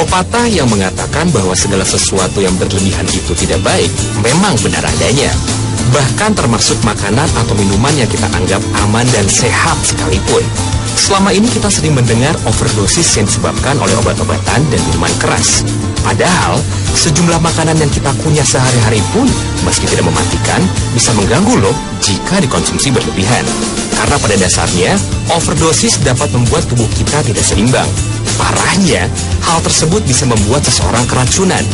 Pepatah yang mengatakan bahwa segala sesuatu yang berlebihan itu tidak baik memang benar adanya. Bahkan termasuk makanan atau minuman yang kita anggap aman dan sehat sekalipun. Selama ini kita sering mendengar overdosis yang disebabkan oleh obat-obatan dan minuman keras. Padahal, sejumlah makanan yang kita kunyah sehari-hari pun, meski tidak mematikan, bisa mengganggu loh jika dikonsumsi berlebihan. Karena pada dasarnya, overdosis dapat membuat tubuh kita tidak seimbang. Parahnya, hal tersebut bisa membuat seseorang keracunan.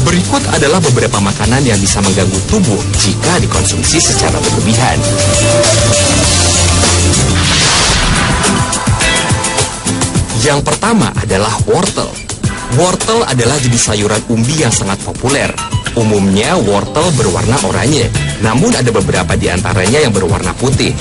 Berikut adalah beberapa makanan yang bisa mengganggu tubuh jika dikonsumsi secara berlebihan. Yang pertama adalah wortel. Wortel adalah jenis sayuran umbi yang sangat populer. Umumnya wortel berwarna oranye, namun ada beberapa di antaranya yang berwarna putih.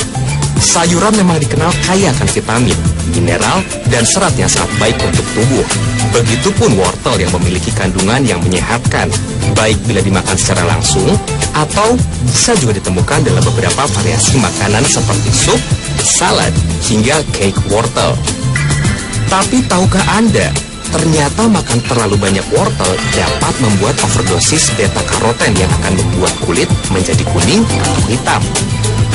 Sayuran memang dikenal kaya akan vitamin, mineral, dan serat yang sangat baik untuk tubuh. Begitupun wortel yang memiliki kandungan yang menyehatkan, baik bila dimakan secara langsung, atau bisa juga ditemukan dalam beberapa variasi makanan seperti sup, salad, hingga cake wortel. Tapi tahukah Anda, ternyata makan terlalu banyak wortel dapat membuat overdosis beta-karoten yang akan membuat kulit menjadi kuning atau hitam.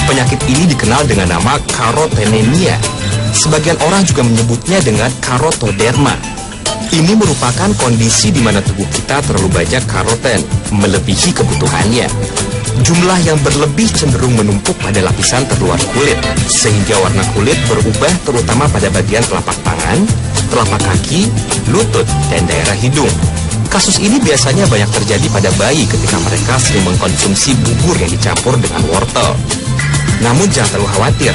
Penyakit ini dikenal dengan nama karotenemia. Sebagian orang juga menyebutnya dengan karotoderma. Ini merupakan kondisi di mana tubuh kita terlalu banyak karoten, melebihi kebutuhannya. Jumlah yang berlebih cenderung menumpuk pada lapisan terluar kulit, sehingga warna kulit berubah terutama pada bagian telapak tangan, telapak kaki, lutut, dan daerah hidung. Kasus ini biasanya banyak terjadi pada bayi ketika mereka sering mengkonsumsi bubur yang dicampur dengan wortel. Namun jangan terlalu khawatir,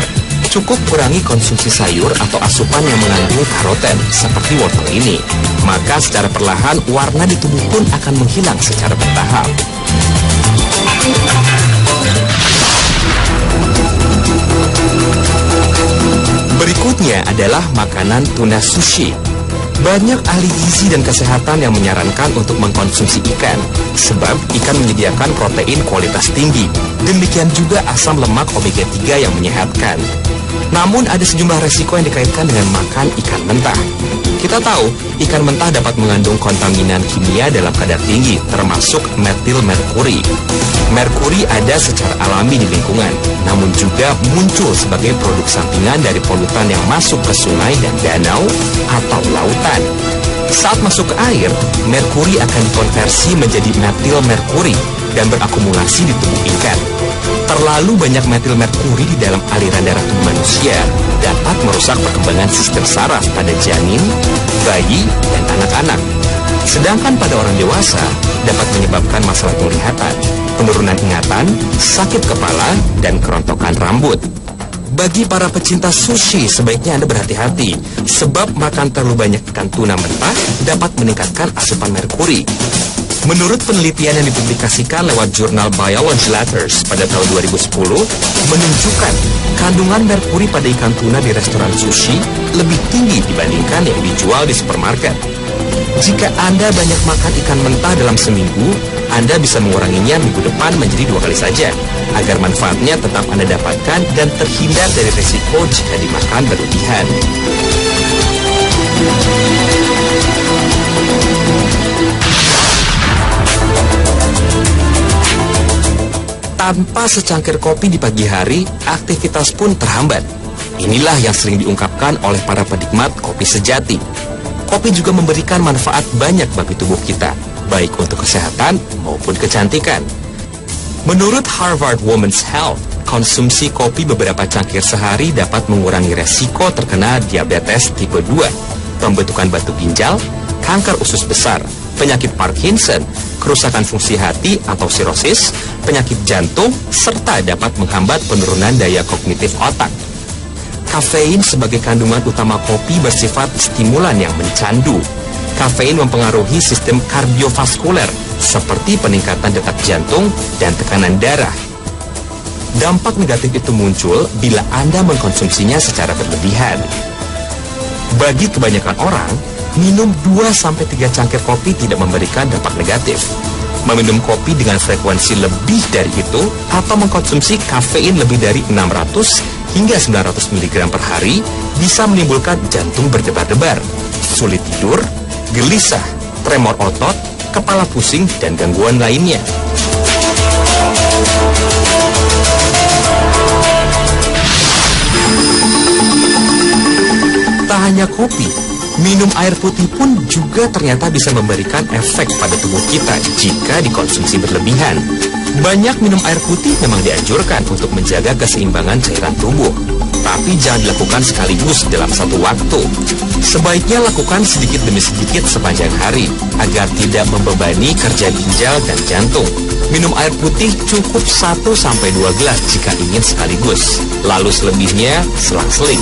cukup kurangi konsumsi sayur atau asupan yang mengandung karoten seperti wortel ini. Maka secara perlahan warna di tubuh pun akan menghilang secara bertahap. Berikutnya adalah makanan tuna sushi. Banyak ahli gizi dan kesehatan yang menyarankan untuk mengkonsumsi ikan, sebab ikan menyediakan protein kualitas tinggi. Demikian juga asam lemak omega 3 yang menyehatkan. Namun ada sejumlah resiko yang dikaitkan dengan makan ikan mentah. Kita tahu, ikan mentah dapat mengandung kontaminan kimia dalam kadar tinggi, termasuk metil merkuri. Merkuri ada secara alami di lingkungan, namun juga muncul sebagai produk sampingan dari polutan yang masuk ke sungai dan danau atau lautan. Saat masuk ke air, merkuri akan dikonversi menjadi metil merkuri dan berakumulasi di tubuh ikan. Terlalu banyak metil merkuri di dalam aliran darah tubuh manusia dapat merusak perkembangan sistem saraf pada janin, bayi, dan anak-anak. Sedangkan pada orang dewasa dapat menyebabkan masalah penglihatan, penurunan ingatan, sakit kepala, dan kerontokan rambut. Bagi para pecinta sushi, sebaiknya Anda berhati-hati, sebab makan terlalu banyak ikan tuna mentah dapat meningkatkan asupan merkuri. Menurut penelitian yang dipublikasikan lewat jurnal Biology Letters pada tahun 2010, menunjukkan kandungan merkuri pada ikan tuna di restoran sushi lebih tinggi dibandingkan yang dijual di supermarket. Jika Anda banyak makan ikan mentah dalam seminggu, Anda bisa menguranginya minggu depan menjadi 2 kali saja, agar manfaatnya tetap Anda dapatkan dan terhindar dari risiko jika dimakan berlebihan. Tanpa secangkir kopi di pagi hari, aktivitas pun terhambat. Inilah yang sering diungkapkan oleh para penikmat kopi sejati. Kopi juga memberikan manfaat banyak bagi tubuh kita, baik untuk kesehatan maupun kecantikan. Menurut Harvard Women's Health, konsumsi kopi beberapa cangkir sehari dapat mengurangi resiko terkena diabetes tipe 2, pembentukan batu ginjal, kanker usus besar, penyakit Parkinson, kerusakan fungsi hati atau sirosis, penyakit jantung, serta dapat menghambat penurunan daya kognitif otak. Kafein sebagai kandungan utama kopi bersifat stimulan yang mencandu. Kafein mempengaruhi sistem kardiovaskuler, seperti peningkatan detak jantung dan tekanan darah. Dampak negatif itu muncul bila Anda mengkonsumsinya secara berlebihan. Bagi kebanyakan orang, minum 2-3 cangkir kopi tidak memberikan dampak negatif. Meminum kopi dengan frekuensi lebih dari itu atau mengkonsumsi kafein lebih dari 600 hingga 900 mg per hari bisa menimbulkan jantung berdebar-debar, sulit tidur, gelisah, tremor otot, kepala pusing, dan gangguan lainnya. Tak hanya kopi, minum air putih pun juga ternyata bisa memberikan efek pada tubuh kita jika dikonsumsi berlebihan. Banyak minum air putih memang dianjurkan untuk menjaga keseimbangan cairan tubuh, tapi jangan dilakukan sekaligus dalam satu waktu. Sebaiknya lakukan sedikit demi sedikit sepanjang hari, agar tidak membebani kerja ginjal dan jantung. Minum air putih cukup 1-2 gelas jika ingin sekaligus, lalu selebihnya selang-seling.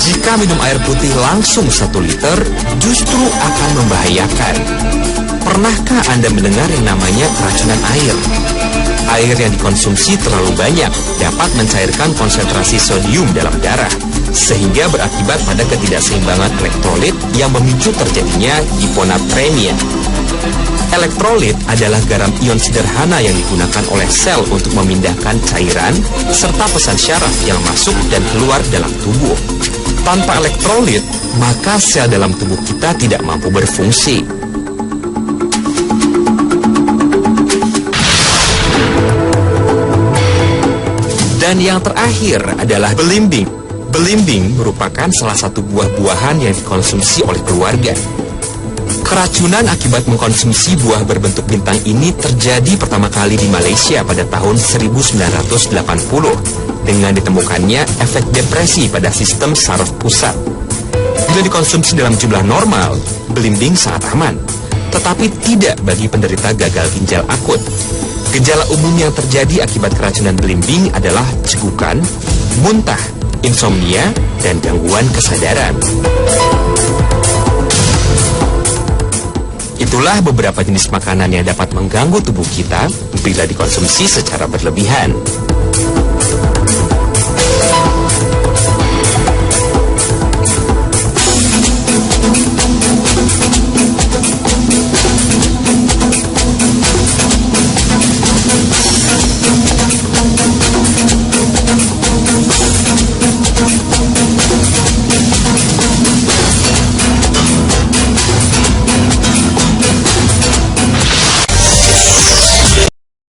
Jika minum air putih langsung 1 liter, justru akan membahayakan. Pernahkah Anda mendengar yang namanya keracunan air? Air yang dikonsumsi terlalu banyak dapat mencairkan konsentrasi sodium dalam darah, sehingga berakibat pada ketidakseimbangan elektrolit yang memicu terjadinya hiponatremia. Elektrolit adalah garam ion sederhana yang digunakan oleh sel untuk memindahkan cairan serta pesan syaraf yang masuk dan keluar dalam tubuh. Tanpa elektrolit, maka sel dalam tubuh kita tidak mampu berfungsi. Dan yang terakhir adalah belimbing. Belimbing merupakan salah satu buah-buahan yang dikonsumsi oleh keluarga. Keracunan akibat mengkonsumsi buah berbentuk bintang ini terjadi pertama kali di Malaysia pada tahun 1980 dengan ditemukannya efek depresi pada sistem saraf pusat. Bila dikonsumsi dalam jumlah normal, belimbing sangat aman, tetapi tidak bagi penderita gagal ginjal akut. Gejala umum yang terjadi akibat keracunan belimbing adalah cegukan, muntah, insomnia, dan gangguan kesadaran. Itulah beberapa jenis makanan yang dapat mengganggu tubuh kita bila dikonsumsi secara berlebihan.